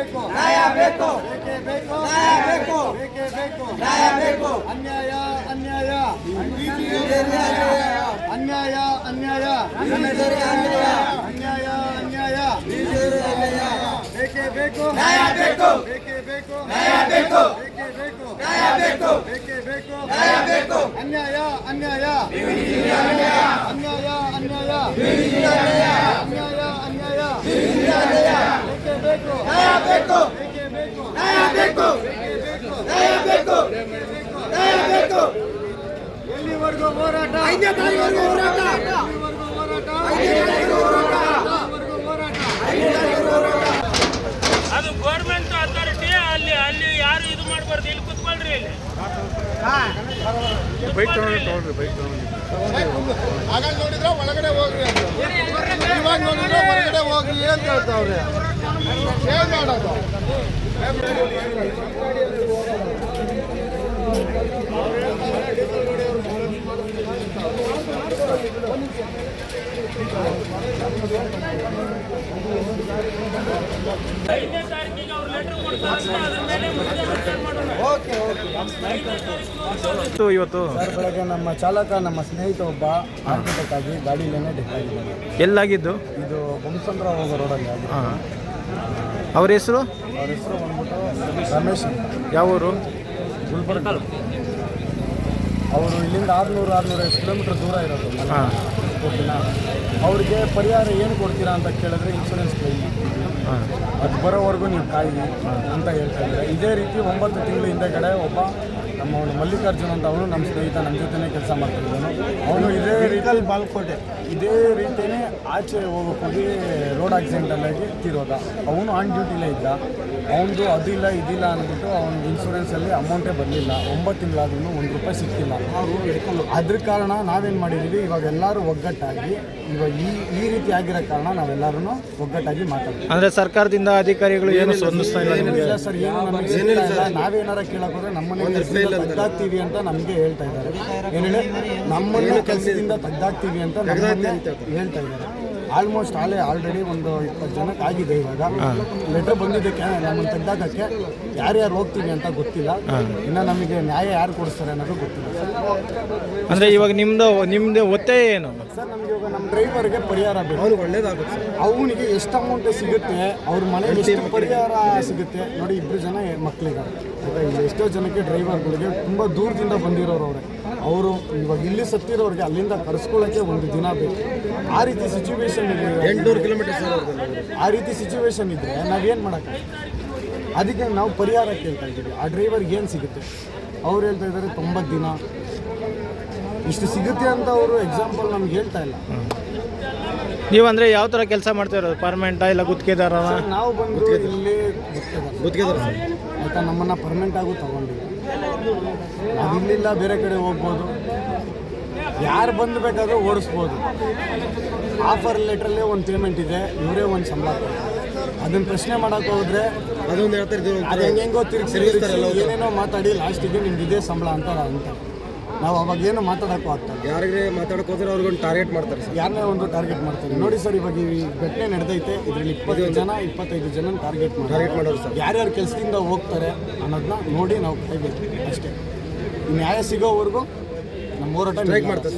ಬೇಕು ನ್ಯಾಯ ಬೇಕು ಬೇಕೇ ಬೇಕು ನ್ಯಾಯ ಬೇಕು ಬೇಕೇ ಬೇಕು ನ್ಯಾಯ ಬೇಕು ಅನ್ಯಾಯ ಅನ್ಯಾಯ ಅನ್ಯಾಯ ಅನ್ಯಾಯ ಅನ್ಯಾಯ ಅನ್ಯಾಯ ಅನ್ಯಾಯ ಬೇಕೇ ಬೇಕು ನ್ಯಾಯ ಬೇಕು ಬೇಕೇ ಬೇಕು ನ್ಯಾಯ ಬೇಕು ಬೇಕೇ ಬೇಕು ನ್ಯಾಯ ಬೇಕು ಬೇಕೇ ಬೇಕು ನ್ಯಾಯ ಬೇಕು ಅನ್ಯಾಯ ಅನ್ಯಾಯ ಅನ್ಯಾಯ ಅನ್ಯಾಯ ಅನ್ಯಾಯ ಅನ್ಯಾಯ ಬೇಕೇ ಬೇಕು ನ್ಯಾಯ ಬೇಕು ಬೇಕೇ ಬೇಕು ನ್ಯಾಯ ಬೇಕು ಬೇಕೇ ಬೇಕು ನ್ಯಾಯ ಬೇಕು ನ್ಯಾಯ ಬೇಕು ಎಲ್ಲಿವರೆಗೂ ಹೋರಾಟ 5ನೇ ತಾರೀಕುವರೆಗೂ ಹೋರಾಟ ಎಲ್ಲಿವರೆಗೂ ಹೋರಾಟ 5ನೇ ತಾರೀಕು ಹೋರಾಟ ಎಲ್ಲಿವರೆಗೂ ಹೋರಾಟ 5ನೇ ತಾರೀಕು ಹೋರಾಟ ಅದು ಗೌರ್ಮೆಂಟ್ ಅಥಾರಿಟಿ ಅಲ್ಲಿ ಯಾರು ಇದು ಮಾಡಬಾರ್ದು. ಇಲ್ಲಿ ಕುತ್ಕೊಳ್ರಿ. ಇಲ್ಲಿ ಬೈಕ್ ತಗೊಂಡ್ರಿ ಬೈಕ್ ತಗೊಂಡ್ರಿ ಆಗ ನೋಡಿದ್ರೆ ಒಳಗಡೆ ಹೋಗ್ರಿ ಅಂತ, ಇವಾಗ ನೋಡಿದ್ರೆ ಹೊರಗಡೆ ಹೋಗ್ರಿ ಅಂತ ಹೇಳ್ತಾವ್ರೆ. ಏನ್ ಮಾಡೋದು? ಐದನೇ ತಾರೀಕಿಗೆ ಅವ್ರು ಲೆಟರ್ ಕೊಡ್ತಾರೆ. ಅದ್ರ ಮೇಲೆ ಮುಂದೆ ವಿಚಾರ ಮಾಡೋಣ. ಇವತ್ತು ಸರ್, ಬೆಳಗ್ಗೆ ನಮ್ಮ ಚಾಲಕ, ನಮ್ಮ ಸ್ನೇಹಿತ ಒಬ್ಬ ಆಕ್ಸಿಡೆಂಟ್ ಆಗಿ ಗಾಡಿಯಲ್ಲೇ ಡೆತ್ ಆಗಿದ್ದಾನೆ. ಎಲ್ಲಾಗಿದ್ದು? ಇದು ಬೊಮ್ಮಸಂದ್ರ ಹೋಗೋ ರೋಡಲ್ಲಿ ಆಗಿದೆ. ಹಾಂ. ಅವ್ರ ಹೆಸರು? ಅವ್ರ ಹೆಸರು ಬಂದ್ಬಿಟ್ಟು ರಮೇಶ್ ಅಂತ. ಯಾವ ಊರು? ಗುಲ್ಬರ್ಗ. ಅವರು ಇಲ್ಲಿಂದ 600-650 ಕಿಲೋಮೀಟರ್ ದೂರ ಇರೋದು. ಹಾಂ. ಅವ್ರಿಗೆ ಪರಿಹಾರ ಏನು ಕೊಡ್ತೀರಾ ಅಂತ ಕೇಳಿದ್ರೆ ಇನ್ಶೂರೆನ್ಸ್ ಕ್ಲೈಮ್ ಹಾಂ. ಅದು ಬರೋವರೆಗೂ ನೀವು ಕಾಯಿ ಅಂತ ಹೇಳ್ತಾ ಇದ್ದಾರೆ. ಇದೇ ರೀತಿ 9 ತಿಂಗಳ ಹಿಂದೆಗಡೆ ಒಬ್ಬ ನಮ್ಮ ಮಲ್ಲಿಕಾರ್ಜುನ್ ಅಂತ ಅವನು ನಮ್ಮ ಸ್ನೇಹಿತ ನಮ್ಮ ಜೊತೆನೇ ಕೆಲಸ ಮಾಡ್ತಿದ್ದಾನು. ಅವನು ಇದೇ ರೀತಿ ಬಾಲ್ಕೋಟೆ ಇದೇ ರೀತಿಯೇ ಆಚೆ ಹೋಗಿ ರೋಡ್ ಆಕ್ಸಿಡೆಂಟಲ್ಲಾಗಿ ತೀರೋದ. ಅವನು ಆನ್ ಡ್ಯೂಟಿಲೇ ಇದ್ದ. ಅವನದು ಅದಿಲ್ಲ ಇದಿಲ್ಲ ಅಂದ್ಬಿಟ್ಟು ಅವ್ನಿಗೆ ಇನ್ಶೂರೆನ್ಸಲ್ಲಿ ಅಮೌಂಟೇ ಬರಲಿಲ್ಲ. 9 ತಿಂಗಳಾದ್ರೂ ₹1 ಸಿಕ್ಕಿಲ್ಲ. ಅದ್ರ ಕಾರಣ ನಾವೇನು ಮಾಡಿದ್ದೀವಿ, ಇವಾಗ ಎಲ್ಲರೂ ಒಗ್ಗಟ್ಟಾಗಿ ಇವಾಗ ಈ ರೀತಿ ಆಗಿರೋ ಕಾರಣ ನಾವೆಲ್ಲರೂ ಒಗ್ಗಟ್ಟಾಗಿ ಮಾತಾಡ್ತೀವಿ. ಅಂದರೆ ಸರ್ಕಾರದಿಂದ ಅಧಿಕಾರಿಗಳು ಏನು ಸ್ಪಂದಿಸ್ತಾ ಇಲ್ಲ ನಿಮಗೆ? ಇಲ್ಲ ಸರ್, ಏನು ನಮಗೆ ಸಿಗ್ತಾ ಇಲ್ಲ. ನಾವೇನಾರ ಕೇಳಕ್ ಹೋದ್ರೆ ನಮ್ಮನ್ನೇ ತೆಗ್ದಾಕ್ತೀವಿ ಅಂತ ನಮಗೆ ಹೇಳ್ತಾ ಇದ್ದಾರೆ. ಏನು ಹೇಳಿ, ನಮ್ಮನ್ನೇ ಕೆಲಸದಿಂದ ತೆಗ್ದಾಕ್ತೀವಿ ಅಂತ ನಮ್ಮನ್ನೇ ಹೇಳ್ತಾ ಇದ್ದಾರೆ. ಆಲ್ಮೋಸ್ಟ್ ಆಲ್ರೆಡಿ ಒಂದು 20 ಜನಕ್ಕೆ ಆಗಿದೆ. ಇವಾಗ ಲೆಟರ್ ಬಂದಿದ್ದಕ್ಕೆ ನಮ್ಮನ್ನು ತೆಗ್ದಾಕಕ್ಕೆ ಯಾರ್ಯಾರು ಹೋಗ್ತೀವಿ ಅಂತ ಗೊತ್ತಿಲ್ಲ. ಇನ್ನು ನಮಗೆ ನ್ಯಾಯ ಯಾರು ಕೊಡಿಸ್ತಾರೆ ಅನ್ನೋದು ಗೊತ್ತಿಲ್ಲ ಸರ್. ಅಂದರೆ ಇವಾಗ ನಿಮ್ಮದು ಒತ್ತಾಯ ಏನು ಸರ್? ನಮಗೆ ಇವಾಗ ನಮ್ಮ ಡ್ರೈವರ್ಗೆ ಪರಿಹಾರ ಬೇಕು. ಅವ್ನಿಗೆ ಒಳ್ಳೇದಾಗುತ್ತೆ ಸರ್. ಅವನಿಗೆ ಎಷ್ಟು ಅಮೌಂಟ್ ಸಿಗುತ್ತೆ, ಅವ್ರ ಮನೆಗೆ ಎಷ್ಟು ಪರಿಹಾರ ಸಿಗುತ್ತೆ ನೋಡಿ. 2 ಜನ ಮಕ್ಕಳಿದ್ದಾರೆ. ಇಲ್ಲಿ ಎಷ್ಟೋ ಜನಕ್ಕೆ ಡ್ರೈವರ್ಗಳಿಗೆ ತುಂಬ ದೂರದಿಂದ ಬಂದಿರೋರು ಅವರು ಇವಾಗ ಇಲ್ಲಿ ಸತ್ತಿರೋರಿಗೆ ಅಲ್ಲಿಂದ ಕರೆಸ್ಕೊಳ್ಳೋಕ್ಕೆ 1 ದಿನ ಬೇಕು. ಆ ರೀತಿ ಸಿಚುವೇಶನ್ ಇದೆ. 800 ಕಿಲೋಮೀಟರ್ ಸರ್. ಆ ರೀತಿ ಸಿಚುವೇಶನ್ ಇದ್ದರೆ ನಾವೇನು ಮಾಡೋಕ್ಕೆ? ಅದಕ್ಕೆ ನಾವು ಪರಿಹಾರ ಕೇಳ್ತಾ ಇದ್ದೀವಿ. ಆ ಡ್ರೈವರ್ಗೆ ಏನು ಸಿಗುತ್ತೆ? ಅವ್ರು ಹೇಳ್ತಾ ಇದ್ದಾರೆ 90 ದಿನ ಇಷ್ಟು ಸಿಗುತ್ತೆ ಅಂತ. ಅವರು ಎಕ್ಸಾಂಪಲ್ ನಮ್ಗೆ ಹೇಳ್ತಾ ಇಲ್ಲ. ನೀವು ಅಂದರೆ ಯಾವ ಥರ ಕೆಲಸ ಮಾಡ್ತಾ ಇರೋದು? ಪರ್ಮನೆಂಟಾ ಇಲ್ಲ ಗುತ್ತಿಗೆದಾರ? ನಾವು ಬಂದು ಇಲ್ಲಿ ಗುತ್ತಿಗೆದಾರ ಆಯಿತಾ. ನಮ್ಮನ್ನು ಪರ್ಮನೆಂಟಾಗೂ ತೊಗೊಂಡಿವಿ. ನಾವು ಇಲ್ಲಿಲ್ಲ, ಬೇರೆ ಕಡೆ ಹೋಗ್ಬೋದು. ಯಾರು ಬಂದು ಬೇಕಾದರೂ ಓಡಿಸ್ಬೋದು. ಆಫರ್ ಲೆಟ್ರಲ್ಲೇ ಒಂದು ಪೇಮೆಂಟ್ ಇದೆ, ಇವರೇ ಒಂದು ಸಂಬಳ. ಅದನ್ನು ಪ್ರಶ್ನೆ ಮಾಡೋಕೆ ಹೋದರೆ ಅದೊಂದು ಹೇಳ್ತಾರೆ, ಅದು ಹೆಂಗೆಂಗೋ ತಿರುಗಿಸಿ ಏನೇನೋ ಮಾತಾಡಿ ಲಾಸ್ಟಿಗೆ ನಿಮ್ಗೆ ಇದೇ ಸಂಬಳ ಅಂತ ನಾವು ಅವಾಗ ಏನು ಮಾತಾಡೋಕ್ಕೂ ಆಗ್ತದೆ. ಯಾರಿಗೆ ಮಾತಾಡಕ್ಕೆ ಹೋದ್ರೆ ಅವ್ರಿಗೊಂದು ಟಾರ್ಗೆಟ್ ಮಾಡ್ತಾರೆ ಸರ್. ಯಾರನ್ನೇ ಒಂದು ಟಾರ್ಗೆಟ್ ಮಾಡ್ತಾರೆ. ನೋಡಿ ಸರ್, ಇವಾಗ ಈ ಘಟನೆ ನಡೆದೈತೆ. ಇದರಲ್ಲಿ 25 ಜನ ಟಾರ್ಗೆಟ್ ಮಾಡೋರು ಸರ್. ಯಾರ್ಯಾರು ಕೆಲಸದಿಂದ ಹೋಗ್ತಾರೆ ಅನ್ನೋದನ್ನ ನೋಡಿ ನಾವು ಕಾಯ್ಬೇಕು ಅಷ್ಟೇ. ನ್ಯಾಯ ಸಿಗೋವರೆಗೂ ನಮ್ಮ ಹೋರಾಟ ಮಾಡ್ತಾರೆ ಸರ್.